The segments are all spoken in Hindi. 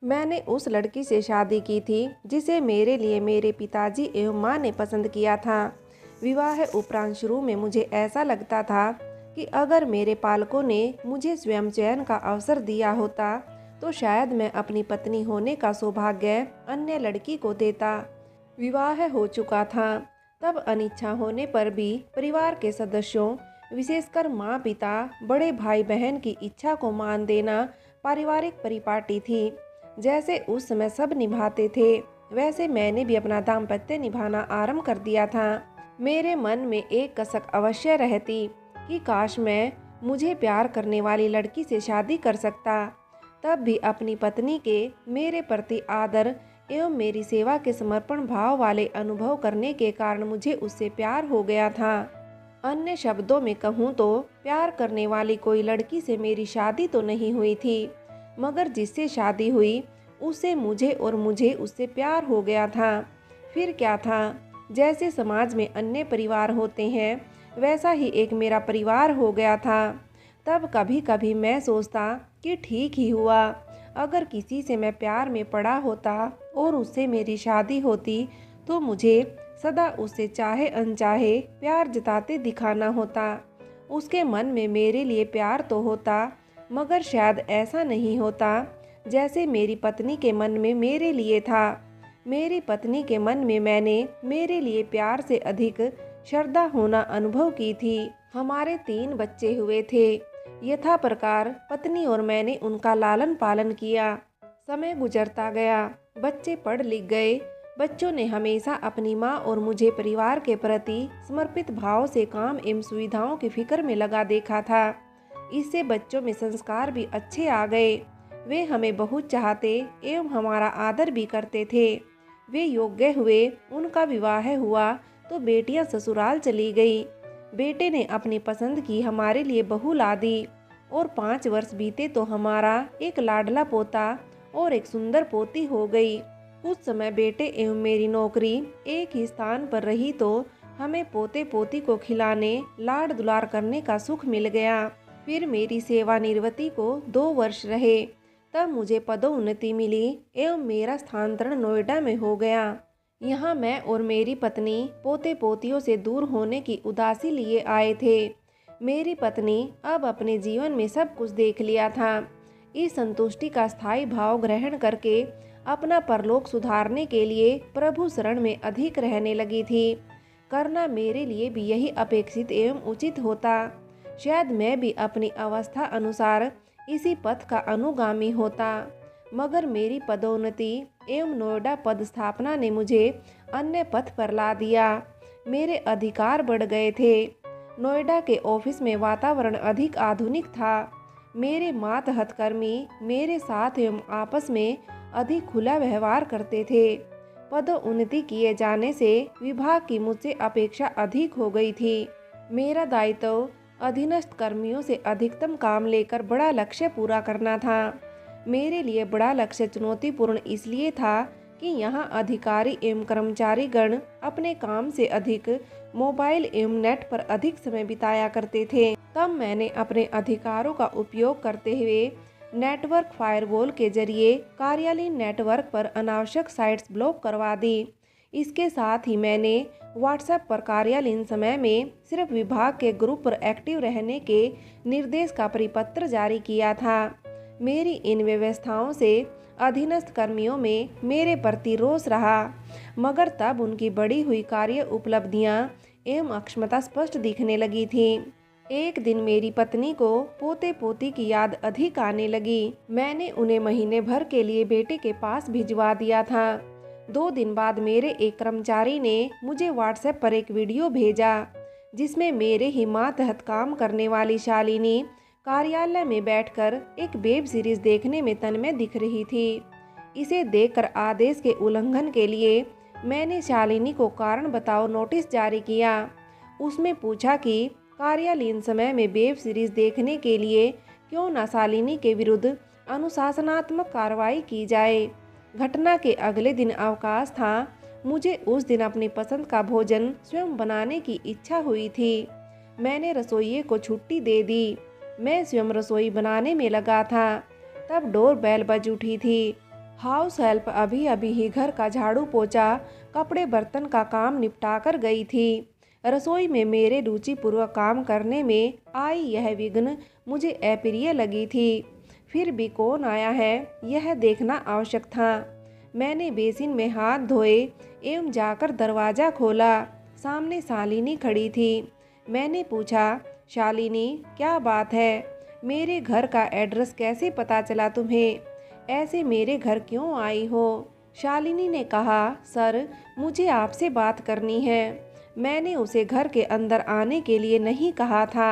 मैंने उस लड़की से शादी की थी जिसे मेरे लिए मेरे पिताजी एवं माँ ने पसंद किया था। विवाह उपरांत शुरू में मुझे ऐसा लगता था कि अगर मेरे पालकों ने मुझे स्वयं चयन का अवसर दिया होता तो शायद मैं अपनी पत्नी होने का सौभाग्य अन्य लड़की को देता। विवाह हो चुका था, तब अनिच्छा होने पर भी परिवार के सदस्यों, विशेषकर माँ पिता, बड़े भाई बहन की इच्छा को मान देना पारिवारिक परिपाटी थी। जैसे उस समय सब निभाते थे, वैसे मैंने भी अपना दाम्पत्य निभाना आरंभ कर दिया था। मेरे मन में एक कसक अवश्य रहती कि काश मैं मुझे प्यार करने वाली लड़की से शादी कर सकता। तब भी अपनी पत्नी के मेरे प्रति आदर एवं मेरी सेवा के समर्पण भाव वाले अनुभव करने के कारण मुझे उससे प्यार हो गया था। अन्य शब्दों में कहूँ तो प्यार करने वाली कोई लड़की से मेरी शादी तो नहीं हुई थी, मगर जिससे शादी हुई उससे मुझे उससे प्यार हो गया था। फिर क्या था, जैसे समाज में अन्य परिवार होते हैं वैसा ही एक मेरा परिवार हो गया था। तब कभी कभी मैं सोचता कि ठीक ही हुआ, अगर किसी से मैं प्यार में पड़ा होता और उससे मेरी शादी होती तो मुझे सदा उससे चाहे अनचाहे प्यार जताते दिखाना होता। उसके मन में मेरे लिए प्यार तो होता, मगर शायद ऐसा नहीं होता जैसे मेरी पत्नी के मन में मेरे लिए था। मेरी पत्नी के मन में मैंने मेरे लिए प्यार से अधिक श्रद्धा होना अनुभव की थी। हमारे 3 बच्चे हुए थे। यथा प्रकार पत्नी और मैंने उनका लालन पालन किया। समय गुजरता गया, बच्चे पढ़ लिख गए। बच्चों ने हमेशा अपनी माँ और मुझे परिवार के प्रति समर्पित भाव से काम एवं सुविधाओं की फिक्र में लगा देखा था। इससे बच्चों में संस्कार भी अच्छे आ गए। वे हमें बहुत चाहते एवं हमारा आदर भी करते थे। वे योग्य हुए, उनका विवाह हुआ तो बेटियां ससुराल चली गई। बेटे ने अपनी पसंद की हमारे लिए बहू ला दी और 5 वर्ष बीते तो हमारा एक लाडला पोता और एक सुंदर पोती हो गई। कुछ समय बेटे एवं मेरी नौकरी एक ही स्थान पर रही तो हमें पोते पोती को खिलाने लाड दुलार करने का सुख मिल गया। फिर मेरी सेवानिवृत्ति को 2 वर्ष रहे, तब मुझे पदोन्नति मिली एवं मेरा स्थानांतरण नोएडा में हो गया। यहाँ मैं और मेरी पत्नी पोते पोतियों से दूर होने की उदासी लिए आए थे। मेरी पत्नी अब अपने जीवन में सब कुछ देख लिया था। इस संतुष्टि का स्थायी भाव ग्रहण करके अपना परलोक सुधारने के लिए प्रभु शरण में अधिक रहने लगी थी। करना मेरे लिए भी यही अपेक्षित एवं उचित होता। शायद मैं भी अपनी अवस्था अनुसार इसी पथ का अनुगामी होता, मगर मेरी पदोन्नति एवं नोएडा पदस्थापना ने मुझे अन्य पथ पर ला दिया। मेरे अधिकार बढ़ गए थे। नोएडा के ऑफिस में वातावरण अधिक आधुनिक था। मेरे मात हथकर्मी मेरे साथ एवं आपस में अधिक खुला व्यवहार करते थे। पदोन्नति किए जाने से विभाग की मुझसे अपेक्षा अधिक हो गई थी। मेरा दायित्व अधीनस्थ कर्मियों से अधिकतम काम लेकर बड़ा लक्ष्य पूरा करना था। मेरे लिए बड़ा लक्ष्य चुनौतीपूर्ण इसलिए था कि यहाँ अधिकारी एवं कर्मचारी गण अपने काम से अधिक मोबाइल एवं नेट पर अधिक समय बिताया करते थे। तब मैंने अपने अधिकारों का उपयोग करते हुए नेटवर्क फायरवॉल के जरिए कार्यालयीन नेटवर्क पर अनावश्यक साइट्स ब्लॉक करवा दी। इसके साथ ही मैंने व्हाट्सएप पर कार्यालयीन समय में सिर्फ विभाग के ग्रुप पर एक्टिव रहने के निर्देश का परिपत्र जारी किया था। मेरी इन व्यवस्थाओं से अधीनस्थ कर्मियों में मेरे प्रति रोष रहा, मगर तब उनकी बढ़ी हुई कार्य उपलब्धियां एवं अक्षमता स्पष्ट दिखने लगी थी। एक दिन मेरी पत्नी को पोते पोती की याद अधिक आने लगी। मैंने उन्हें महीने भर के लिए बेटे के पास भिजवा दिया था। 2 दिन बाद मेरे एक कर्मचारी ने मुझे व्हाट्सएप पर एक वीडियो भेजा, जिसमें मेरे ही मातहत काम करने वाली शालिनी कार्यालय में बैठकर एक वेब सीरीज देखने में तन्मय दिख रही थी। इसे देखकर आदेश के उल्लंघन के लिए मैंने शालिनी को कारण बताओ नोटिस जारी किया। उसमें पूछा कि कार्यालयीन समय में वेब सीरीज देखने के लिए क्यों न शालिनी के विरुद्ध अनुशासनात्मक कार्रवाई की जाए। घटना के अगले दिन अवकाश था। मुझे उस दिन अपनी पसंद का भोजन स्वयं बनाने की इच्छा हुई थी। मैंने रसोइये को छुट्टी दे दी। मैं स्वयं रसोई बनाने में लगा था। तब डोर बेल बज उठी थी। हाउस हेल्प अभी अभी ही घर का झाड़ू पोछा कपड़े बर्तन का काम निपटा कर गई थी। रसोई में मेरे रुचिपूर्वक काम करने में आई यह विघ्न मुझे अप्रिय लगी थी। फिर भी कौन आया है यह देखना आवश्यक था। मैंने बेसिन में हाथ धोए एवं जाकर दरवाज़ा खोला। सामने शालिनी खड़ी थी। मैंने पूछा, शालिनी क्या बात है, मेरे घर का एड्रेस कैसे पता चला तुम्हें? ऐसे मेरे घर क्यों आई हो? शालिनी ने कहा, सर मुझे आपसे बात करनी है। मैंने उसे घर के अंदर आने के लिए नहीं कहा था।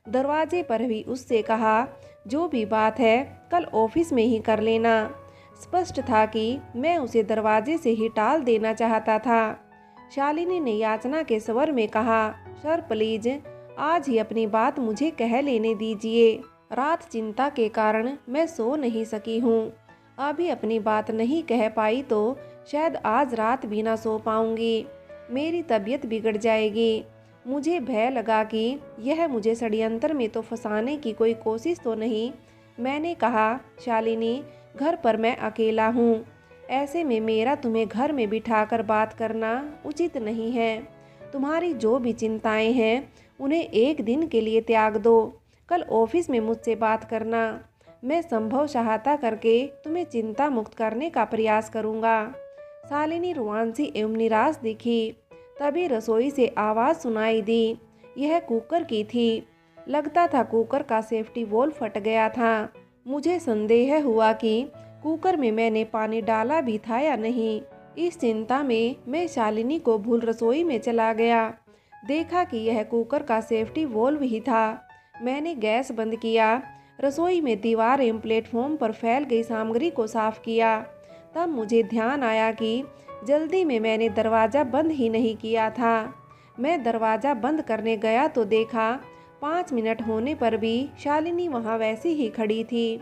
दरवाजे पर भी उससे कहा, जो भी बात है कल ऑफिस में ही कर लेना। स्पष्ट था कि मैं उसे दरवाजे से ही टाल देना चाहता था। शालिनी ने याचना के स्वर में कहा, सर प्लीज आज ही अपनी बात मुझे कह लेने दीजिए। रात चिंता के कारण मैं सो नहीं सकी हूँ। अभी अपनी बात नहीं कह पाई तो शायद आज रात भी ना सो पाऊंगी। मेरी तबीयत बिगड़ जाएगी। मुझे भय लगा कि यह मुझे षड्यंत्र में तो फंसाने की कोई कोशिश तो नहीं। मैंने कहा, शालिनी घर पर मैं अकेला हूँ। ऐसे में मेरा तुम्हें घर में बिठाकर बात करना उचित नहीं है। तुम्हारी जो भी चिंताएं हैं उन्हें एक दिन के लिए त्याग दो। कल ऑफिस में मुझसे बात करना। मैं संभव सहायता करके तुम्हें चिंता मुक्त करने का प्रयास करूंगा। शालिनी रुआंसी एवं निराश दिखी। तभी रसोई से आवाज़ सुनाई दी। यह कुकर की थी। लगता था कुकर का सेफ्टी वोल्व फट गया था। मुझे संदेह हुआ कि कुकर में मैंने पानी डाला भी था या नहीं। इस चिंता में मैं शालिनी को भूल रसोई में चला गया। देखा कि यह कुकर का सेफ्टी वोल्व ही था। मैंने गैस बंद किया। रसोई में दीवार एवं प्लेटफॉर्म पर फैल गई सामग्री को साफ किया। तब मुझे ध्यान आया कि जल्दी में मैंने दरवाज़ा बंद ही नहीं किया था। मैं दरवाज़ा बंद करने गया तो देखा 5 मिनट होने पर भी शालिनी वहाँ वैसी ही खड़ी थी।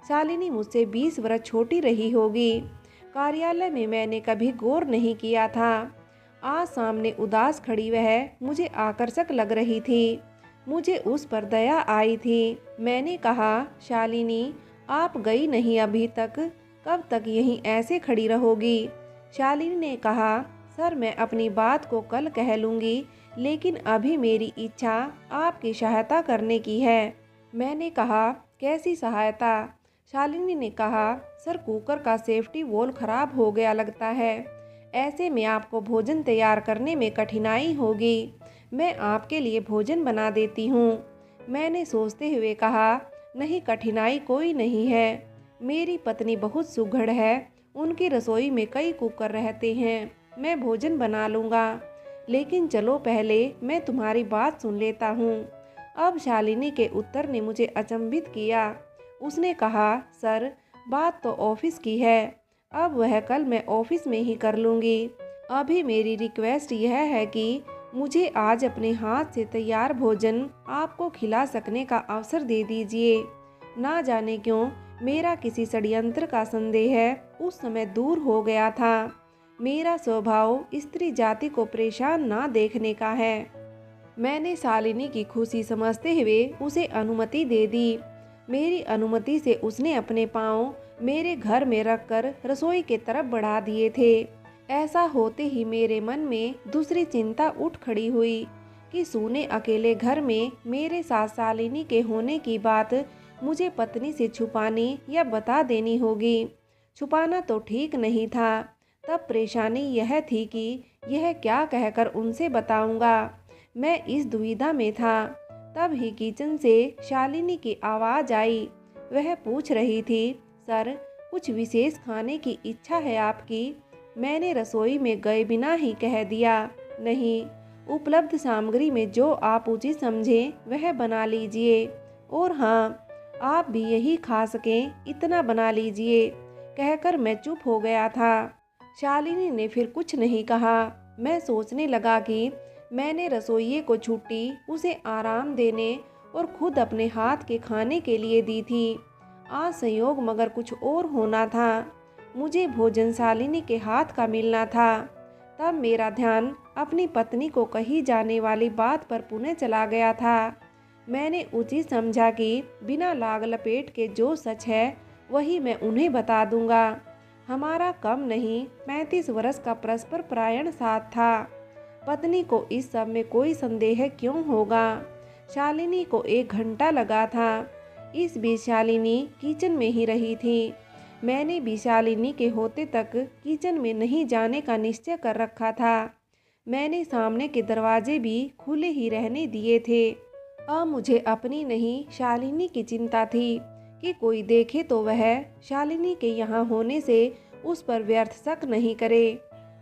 शालिनी मुझसे 20 वर्ष छोटी रही होगी। कार्यालय में मैंने कभी गौर नहीं किया था। आज सामने उदास खड़ी वह मुझे आकर्षक लग रही थी। मुझे उस पर दया आई थी। मैंने कहा, शालिनी आप गई नहीं अभी तक, कब तक यहीं ऐसे खड़ी रहोगी? शालिनी ने कहा, सर मैं अपनी बात को कल कह लूँगी, लेकिन अभी मेरी इच्छा आपकी सहायता करने की है। मैंने कहा, कैसी सहायता? शालिनी ने कहा, सर कुकर का सेफ्टी वोल्व खराब हो गया लगता है। ऐसे में आपको भोजन तैयार करने में कठिनाई होगी। मैं आपके लिए भोजन बना देती हूँ। मैंने सोचते हुए कहा, नहीं कठिनाई कोई नहीं है। मेरी पत्नी बहुत सुघड़ है। उनकी रसोई में कई कुकर रहते हैं। मैं भोजन बना लूँगा। लेकिन चलो पहले मैं तुम्हारी बात सुन लेता हूँ। अब शालिनी के उत्तर ने मुझे अचंभित किया। उसने कहा, सर बात तो ऑफिस की है। अब वह कल मैं ऑफिस में ही कर लूँगी। अभी मेरी रिक्वेस्ट यह है कि मुझे आज अपने हाथ से तैयार भोजन आपको खिला सकने का अवसर दे दीजिए। ना जाने क्यों मेरा किसी षड्यंत्र का संदेह उस समय दूर हो गया था। मेरा स्वभाव स्त्री जाति को परेशान ना देखने का है। मैंने शालिनी की खुशी समझते हुए उसे अनुमति दे दी। मेरी अनुमति से उसने अपने पाँव मेरे घर में रखकर रसोई के तरफ बढ़ा दिए थे। ऐसा होते ही मेरे मन में दूसरी चिंता उठ खड़ी हुई कि सूने अकेले घर में मेरे साथ शालिनी के होने की बात मुझे पत्नी से छुपानी या बता देनी होगी। छुपाना तो ठीक नहीं था। तब परेशानी यह थी कि यह क्या कहकर उनसे बताऊंगा। मैं इस दुविधा में था। तब ही किचन से शालिनी की आवाज़ आई। वह पूछ रही थी, सर कुछ विशेष खाने की इच्छा है आपकी? मैंने रसोई में गए बिना ही कह दिया, नहीं, उपलब्ध सामग्री में जो आप उचित समझें वह बना लीजिए। और हाँ, आप भी यही खा सकें इतना बना लीजिए। कहकर मैं चुप हो गया था। शालिनी ने फिर कुछ नहीं कहा। मैं सोचने लगा कि मैंने रसोइये को छुट्टी उसे आराम देने और खुद अपने हाथ के खाने के लिए दी थी। आज संयोग मगर कुछ और होना था। मुझे भोजन शालिनी के हाथ का मिलना था। तब मेरा ध्यान अपनी पत्नी को कही जाने वाली बात पर पुनः चला गया था। मैंने उचित समझा कि बिना लाग लपेट के जो सच है वही मैं उन्हें बता दूंगा। हमारा कम नहीं 35 वर्ष का परस्पर प्रायण साथ था। पत्नी को इस सब में कोई संदेह क्यों होगा? शालिनी को 1 घंटा लगा था। इस बीच शालिनी किचन में ही रही थी। मैंने भी शालिनी के होते तक किचन में नहीं जाने का निश्चय कर रखा था। मैंने सामने के दरवाजे भी खुले ही रहने दिए थे। अब मुझे अपनी नहीं शालिनी की चिंता थी कि कोई देखे तो वह शालिनी के यहाँ होने से उस पर व्यर्थ शक नहीं करे।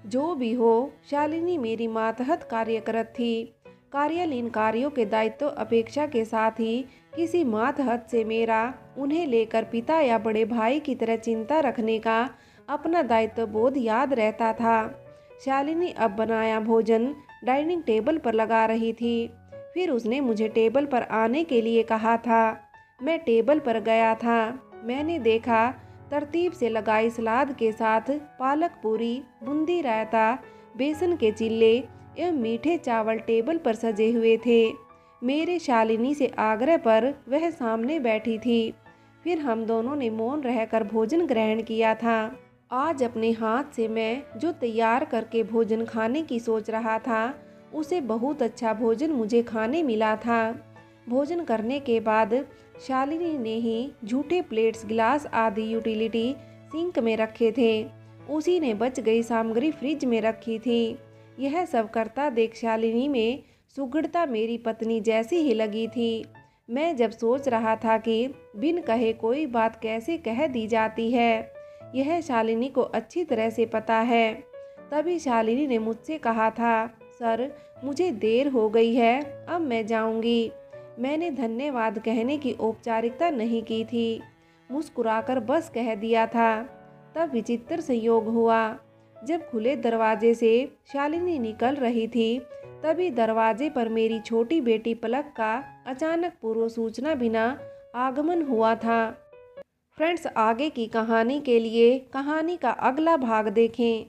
जो भी हो, शालिनी मेरी मातहत कार्यरत थी। कार्यालयीन कार्यों के दायित्व अपेक्षा के साथ ही किसी मातहत से मेरा उन्हें लेकर पिता या बड़े भाई की तरह चिंता रखने का अपना दायित्व बोध याद रहता था। शालिनी अब बनाया भोजन डाइनिंग टेबल पर लगा रही थी। फिर उसने मुझे टेबल पर आने के लिए कहा था। मैं टेबल पर गया था। मैंने देखा तरतीब से लगाई सलाद के साथ पालक पूरी, बूंदी रायता, बेसन के चिल्ले एवं मीठे चावल टेबल पर सजे हुए थे। मेरे शालिनी से आग्रह पर वह सामने बैठी थी। फिर हम दोनों ने मौन रहकर भोजन ग्रहण किया था। आज अपने हाथ से मैं जो तैयार करके भोजन खाने की सोच रहा था, उसे बहुत अच्छा भोजन मुझे खाने मिला था। भोजन करने के बाद शालिनी ने ही झूठे प्लेट्स, गिलास आदि यूटिलिटी सिंक में रखे थे। उसी ने बच गई सामग्री फ्रिज में रखी थी। यह सब करता देख शालिनी में सुगढ़ता मेरी पत्नी जैसी ही लगी थी। मैं जब सोच रहा था कि बिन कहे कोई बात कैसे कह दी जाती है, यह शालिनी को अच्छी तरह से पता है। तभी शालिनी ने मुझसे कहा था, सर मुझे देर हो गई है, अब मैं जाऊंगी। मैंने धन्यवाद कहने की औपचारिकता नहीं की थी, मुस्कुराकर बस कह दिया था। तब विचित्र संयोग हुआ। जब खुले दरवाजे से शालिनी निकल रही थी, तभी दरवाजे पर मेरी छोटी बेटी पलक का अचानक पूर्व सूचना बिना आगमन हुआ था। फ्रेंड्स, आगे की कहानी के लिए कहानी का अगला भाग देखें।